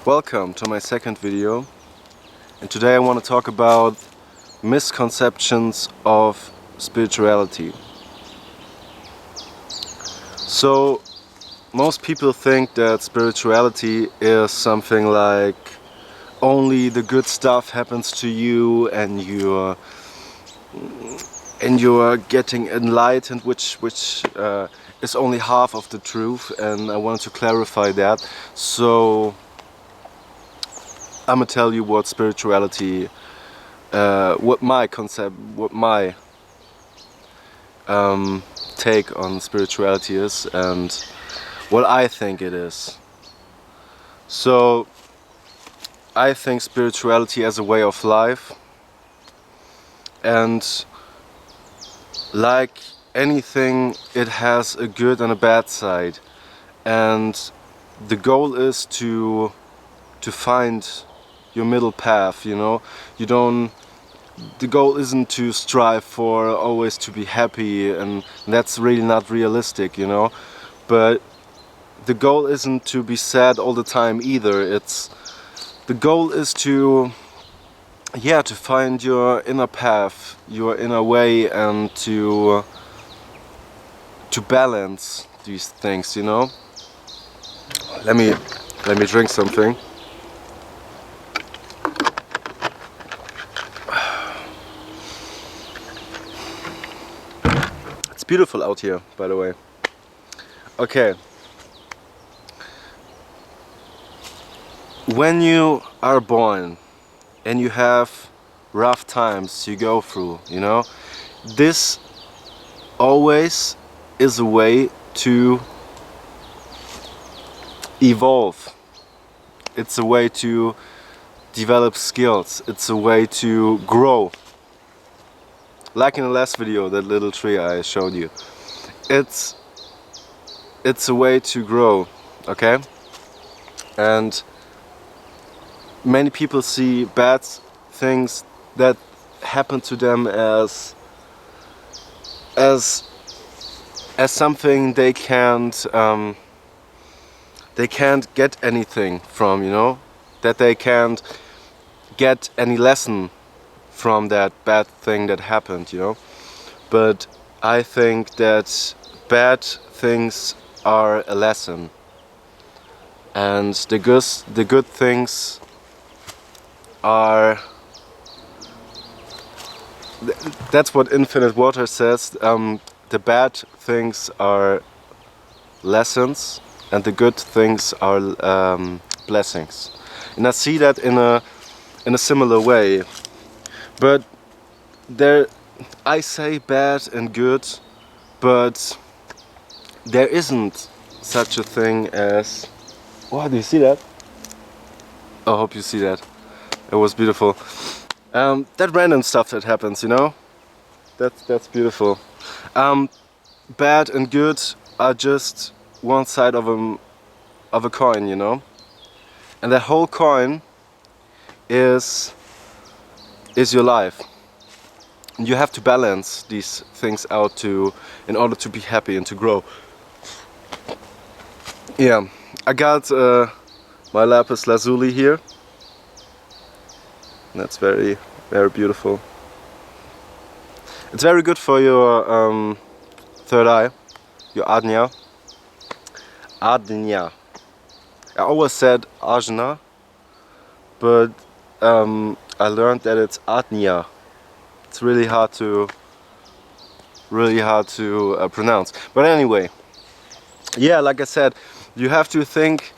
Welcome to my second video, and today I want to talk about misconceptions of spirituality. So most people think that spirituality is something like only the good stuff happens to you and you're getting enlightened, which is only half of the truth, and I wanted to clarify that. So I'm gonna tell you what spirituality, what my take on spirituality is, and what I think it is. So I think spirituality as a way of life, and like anything, it has a good and a bad side, and the goal is to find your middle path, you know. The goal isn't to strive for always to be happy, and that's really not realistic, you know. But the goal isn't to be sad all the time either. The goal is to find your inner path, your inner way, and to balance these things, you know. Let me drink something. It's beautiful out here, by the way. Okay. When you are born and you have rough times you go through, you know, this always is a way to evolve. It's a way to develop skills. It's a way to grow. Like in the last video, that little tree I showed you. It's a way to grow, okay? And many people see bad things that happen to them as something they can't get anything from, you know, that they can't get any lesson from that bad thing that happened, you know. But I think that bad things are a lesson, and the good things are, that's what Infinite Water says, the bad things are lessons and the good things are blessings. And I see that in a similar way. But I say bad and good, but there isn't such a thing as... Oh, do you see that? I hope you see that. It was beautiful. That random stuff that happens, you know? That's beautiful. Bad and good are just one side of a coin, you know? And that whole coin is your life. And you have to balance these things out in order to be happy and to grow. Yeah, I got my lapis lazuli here. That's very, very beautiful. It's very good for your third eye, your ajna. Ajna. I always said ajna, but I learned that it's ajna. It's really hard to pronounce. But anyway, yeah, like I said, you have to think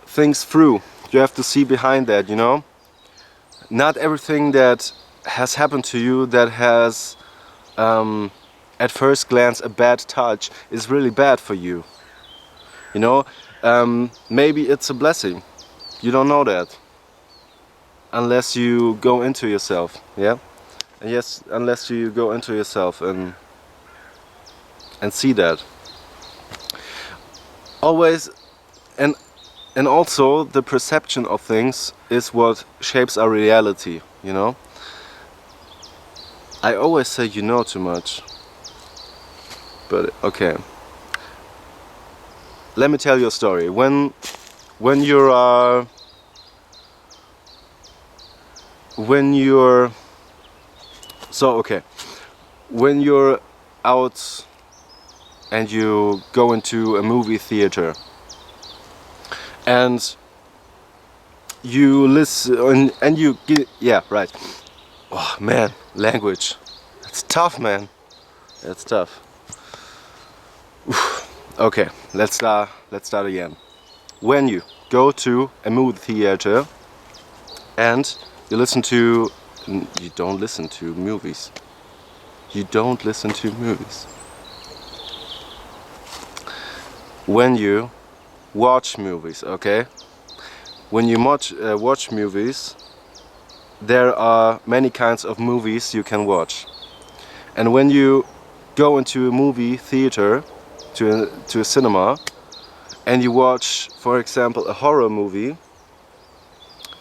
things through. You have to see behind that, you know. Not everything that has happened to you that has at first glance a bad touch is really bad for you, you know. Maybe it's a blessing. You don't know that unless you go into yourself. Yeah. And yes, unless you go into yourself and see that. Always, and also the perception of things is what shapes our reality, you know. I always say you know too much, but okay. Let me tell you a story. When when you're when you're out and you go into a movie theater and you listen and you get, yeah, right. Oh man, language. It's tough, man. It's tough. Okay, let's start again. When you go to a movie theater and you don't listen to movies. You don't listen to movies. When you watch movies, okay? When you watch movies, there are many kinds of movies you can watch. And when you go into a movie theater, to a cinema, and you watch, for example, a horror movie,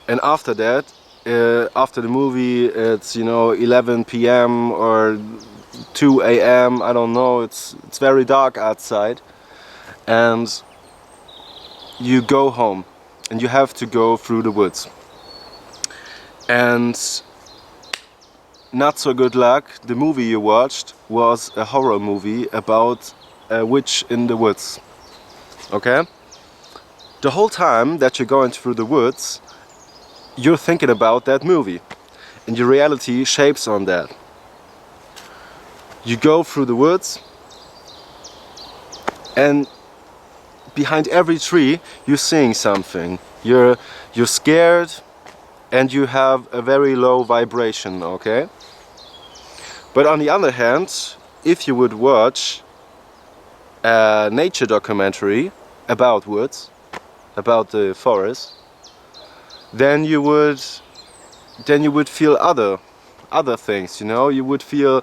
and after that, after the movie, it's 11 p.m. or 2 a.m. I don't know. It's very dark outside, and you go home, and you have to go through the woods. And not so good luck, the movie you watched was a horror movie about a witch in the woods. Okay? The whole time that you're going through the woods, you're thinking about that movie, and your reality shapes on that. You go through the woods, and behind every tree you're seeing something. You're scared, and you have a very low vibration, okay? But on the other hand, if you would watch a nature documentary about woods, about the forest, then you would feel other things, you would feel,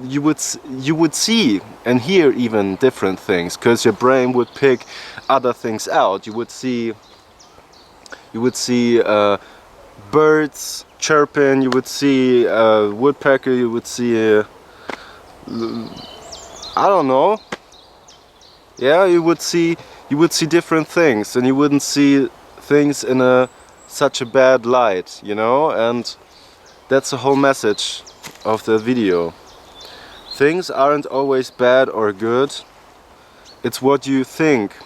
you would see and hear even different things, because your brain would pick other things out. You would see birds chirping, you would see a woodpecker, you would see I don't know. Yeah, you would see different things, and you wouldn't see things in such a bad light, and that's the whole message of the video. Things aren't always bad or good. It's what you think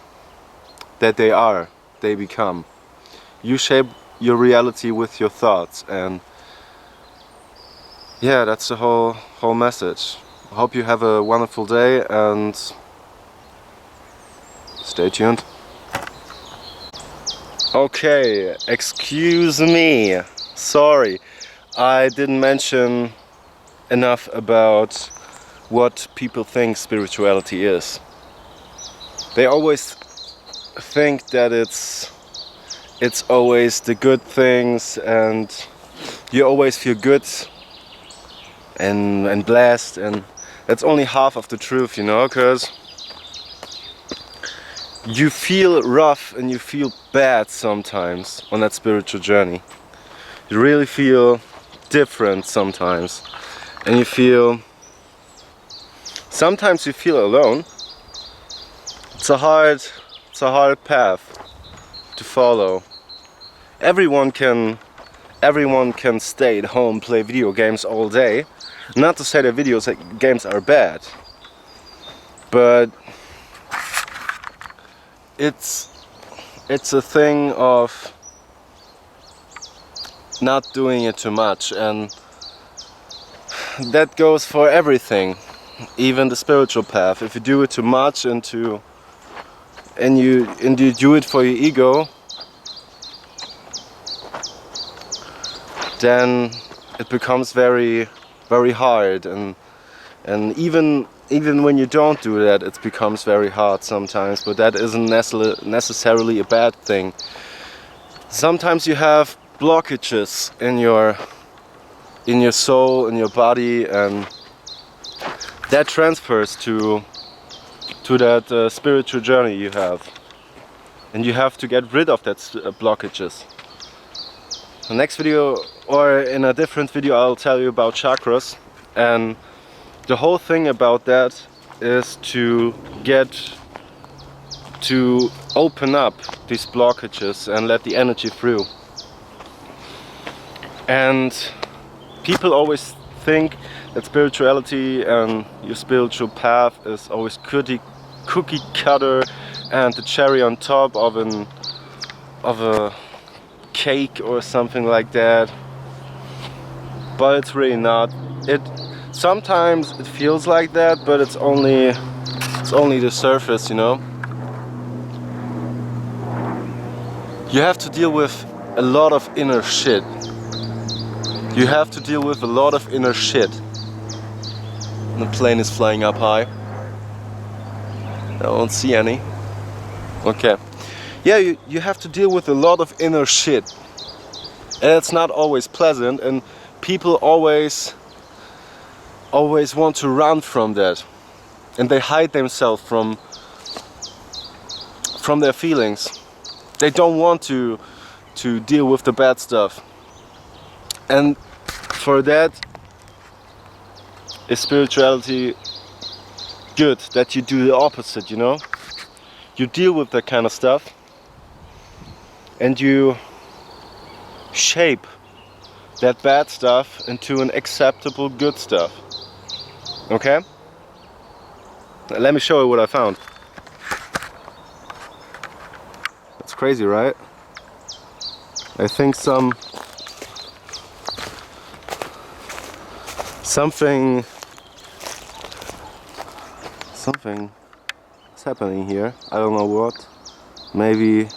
that they become. You shape your reality with your thoughts, and yeah, that's the whole message. I hope you have a wonderful day, and stay tuned. Okay, excuse me. Sorry, I didn't mention enough about what people think spirituality is. They always think that it's always the good things, and you always feel good and blessed, and that's only half of the truth, because you feel rough and you feel bad sometimes on that spiritual journey. You really feel different sometimes, and sometimes you feel alone. It's a hard path to follow. Everyone can stay at home, play video games all day. Not to say that games are bad, but it's a thing of not doing it too much, and that goes for everything, even the spiritual path. If you do it too much and you do it for your ego, then it becomes very, very hard, and even when you don't do that, it becomes very hard sometimes. But that isn't necessarily a bad thing. Sometimes you have blockages in your soul, in your body, and that transfers to that spiritual journey you have, and you have to get rid of that blockages. The next video, or in a different video, I'll tell you about chakras, and the whole thing about that is to get to open up these blockages and let the energy through. And people always think that spirituality and your spiritual path is always cookie cutter and the cherry on top of a cake or something like that. But it's really not. Sometimes it feels like that, but it's only the surface, you know. You have to deal with a lot of inner shit. You have to deal with a lot of inner shit. The plane is flying up high. I don't see any. Okay. Yeah, you have to deal with a lot of inner shit. And it's not always pleasant, and people always want to run from that. And they hide themselves from their feelings. They don't want to deal with the bad stuff. And for that is spirituality good, that you do the opposite, you know? You deal with that kind of stuff and you shape that bad stuff into an acceptable good stuff. Okay? Let me show you what I found. That's crazy, right? I think something is happening here. I don't know what. Maybe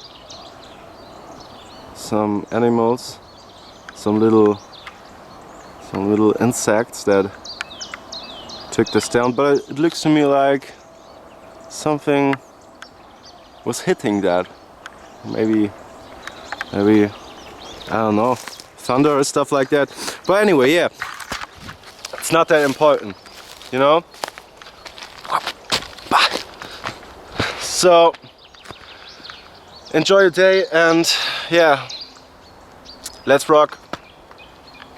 some animals, some little insects that took this down, but it looks to me like something was hitting that. Maybe I don't know, thunder or stuff like that. But anyway, yeah, it's not that important, you know. So enjoy your day, and yeah, let's rock.